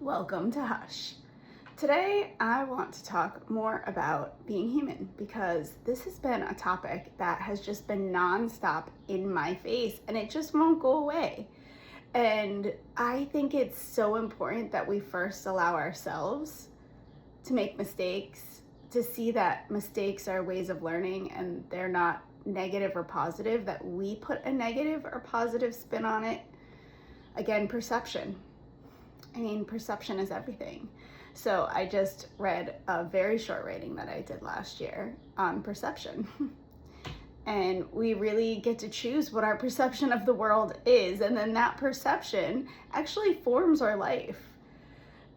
Welcome to Hush. Today, I want to talk more about being human because this has been a topic that has just been nonstop in my face and it just won't go away. And I think it's so important that we first allow ourselves to make mistakes, to see that mistakes are ways of learning and they're not negative or positive, that we put a negative or positive spin on it. Again, perception. Perception is everything. So I just read a very short rating that I did last year on perception. And we really get to choose what our perception of the world is. And then that perception actually forms our life.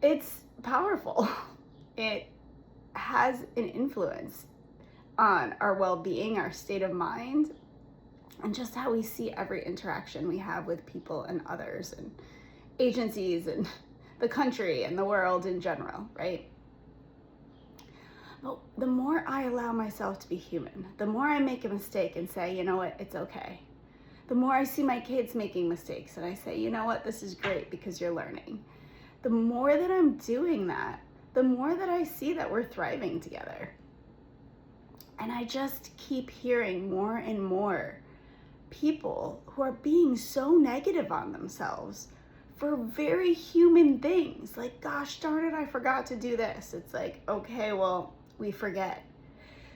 It's powerful. It has an influence on our well-being, our state of mind, and just how we see every interaction we have with people and others and agencies and the country and the world in general, right? But the more I allow myself to be human, the more I make a mistake and say, you know what, it's okay. The more I see my kids making mistakes and I say, you know what, this is great because you're learning. The more that I'm doing that, the more that I see that we're thriving together. And I just keep hearing more and more people who are being so negative on themselves for very human things, like, gosh darn it, I forgot to do this. It's like, okay, well, we forget.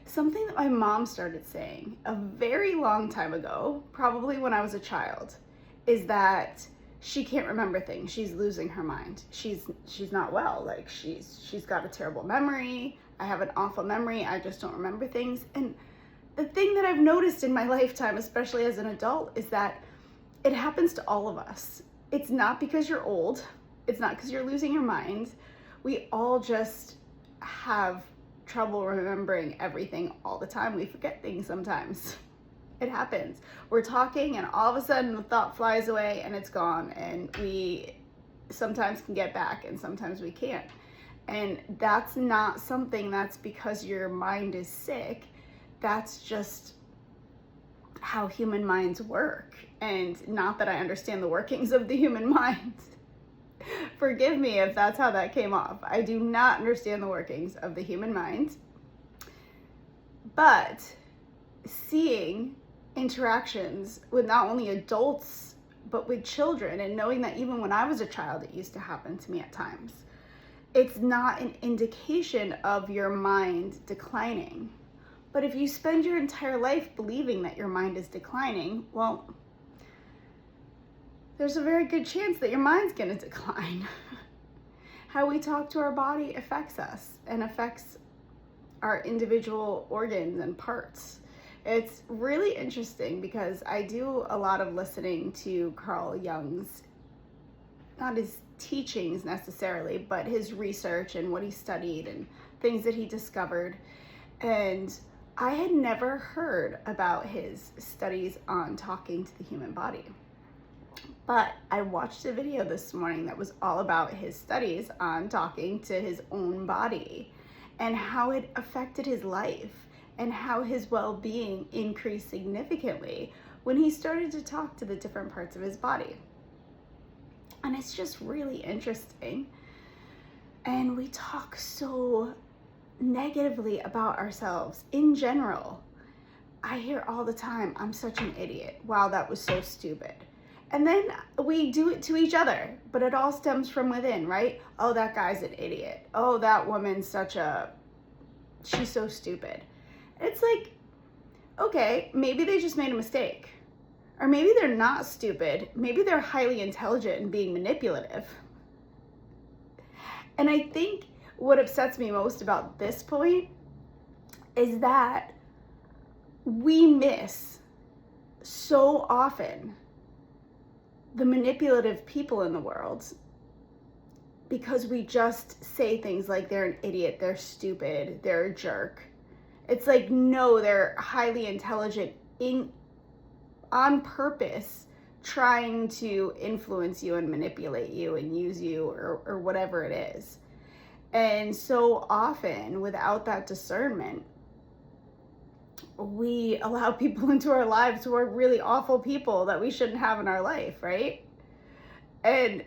Something that my mom started saying a very long time ago, probably when I was a child, is that she can't remember things. She's losing her mind. She's not well. Like she's got a terrible memory. I have an awful memory. I just don't remember things. And the thing that I've noticed in my lifetime, especially as an adult, is that it happens to all of us. It's not because you're old. It's not because you're losing your mind. We all just have trouble remembering everything all the time. We forget things sometimes. It happens. We're talking and all of a sudden the thought flies away and it's gone, and we sometimes can get back and sometimes we can't. And that's not something that's because your mind is sick. That's just how human minds work. And not that I understand the workings of the human mind. Forgive me if that's how that came off. I do not understand the workings of the human mind. But seeing interactions with not only adults, but with children, and knowing that even when I was a child, it used to happen to me at times, it's not an indication of your mind declining. But if you spend your entire life believing that your mind is declining, well, there's a very good chance that your mind's going to decline. How we talk to our body affects us and affects our individual organs and parts. It's really interesting because I do a lot of listening to Carl Jung's, not his teachings necessarily, but his research and what he studied and things that he discovered. And I had never heard about his studies on talking to the human body. But I watched a video this morning that was all about his studies on talking to his own body and how it affected his life and how his well-being increased significantly when he started to talk to the different parts of his body. And it's just really interesting. And we talk so negatively about ourselves in general. I hear all the time, I'm such an idiot. Wow, that was so stupid. And then we do it to each other, but it all stems from within, right? Oh, that guy's an idiot. Oh, that woman's she's so stupid. It's like, okay, maybe they just made a mistake. Or maybe they're not stupid. Maybe they're highly intelligent and being manipulative. And I think what upsets me most about this point is that we miss so often the manipulative people in the world because we just say things like they're an idiot, they're stupid, they're a jerk. It's like, no, they're highly intelligent on purpose, trying to influence you and manipulate you and use you or whatever it is. And so often, without that discernment, we allow people into our lives who are really awful people that we shouldn't have in our life, right? And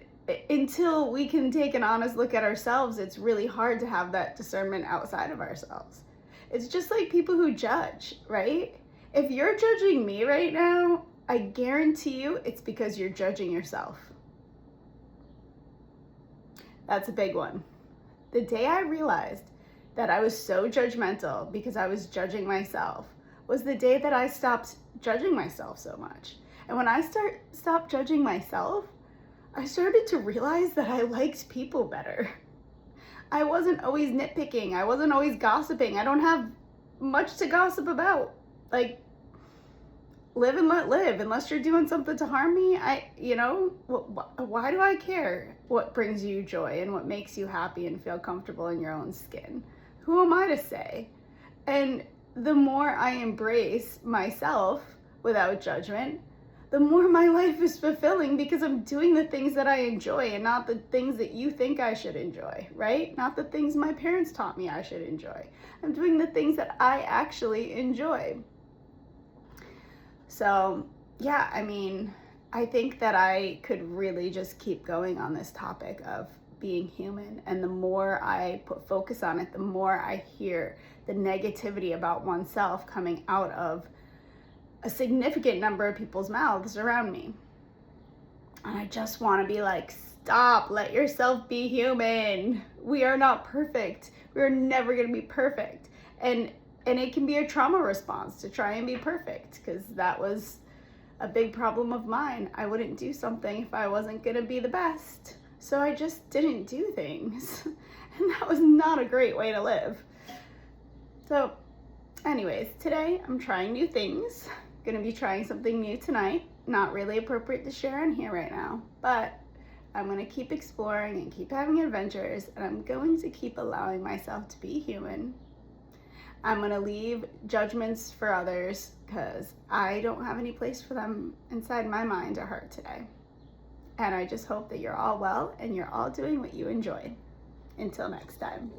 until we can take an honest look at ourselves, it's really hard to have that discernment outside of ourselves. It's just like people who judge, right? If you're judging me right now, I guarantee you it's because you're judging yourself. That's a big one. The day I realized that I was so judgmental because I was judging myself was the day that I stopped judging myself so much. And when I stopped judging myself, I started to realize that I liked people better. I wasn't always nitpicking. I wasn't always gossiping. I don't have much to gossip about. Like, live and let live. Unless you're doing something to harm me, why do I care what brings you joy and what makes you happy and feel comfortable in your own skin? Who am I to say? And the more I embrace myself without judgment, the more my life is fulfilling because I'm doing the things that I enjoy and not the things that you think I should enjoy, right? Not the things my parents taught me I should enjoy. I'm doing the things that I actually enjoy. So, yeah, I mean, I think that I could really just keep going on this topic of being human. And the more I put focus on it, the more I hear the negativity about oneself coming out of a significant number of people's mouths around me. And I just want to be like, stop, let yourself be human. We are not perfect. We're never going to be perfect. And it can be a trauma response to try and be perfect, because that was a big problem of mine. I wouldn't do something if I wasn't going to be the best. So I just didn't do things. And that was not a great way to live. So anyways, today I'm trying new things. Going to be trying something new tonight. Not really appropriate to share on here right now, but I'm going to keep exploring and keep having adventures, and I'm going to keep allowing myself to be human. I'm going to leave judgments for others because I don't have any place for them inside my mind or heart today. And I just hope that you're all well and you're all doing what you enjoy. Until next time.